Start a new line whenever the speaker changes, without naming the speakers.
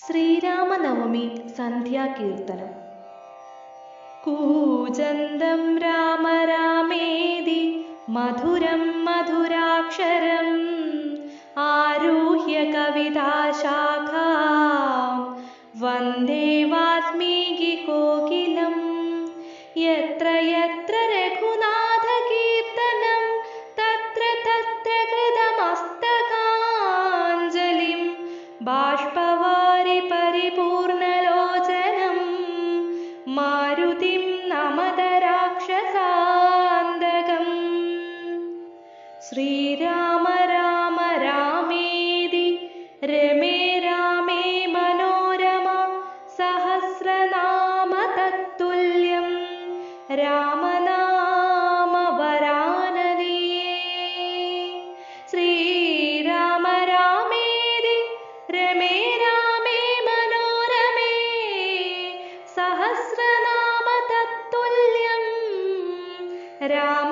ശ്രീരാമനവമി സന്ധ്യാകീർത്തനം. കൂജന്തം രാമ രാമേതി മധുരം മധുരാക്ഷരം ആരുഹ്യ കവിതാശാഖാം വന്ദേ വാൽമീകി കോകിലം. യത്ര യത്ര രഘുനാഥകീർത്തനം തത്ര തത്ര കൃതമസ്തകാഞ്ജലിം ബാഷ്പവാരി പരിപൂർണലോചനം മാരുതിം നമത രാക്ഷസാന്തകം. ശ്രീരാമ രാമ രാമേതി രമേ രാമേ മനോരമ സഹസ്രനാമ തത്തുല്യം രാമനാമ വരാനനേ. ശ്രീരാമ രാമേതി രമേ രാമേ മനോരമേ സഹസ്രനാമ തത്തുല്യം രാമ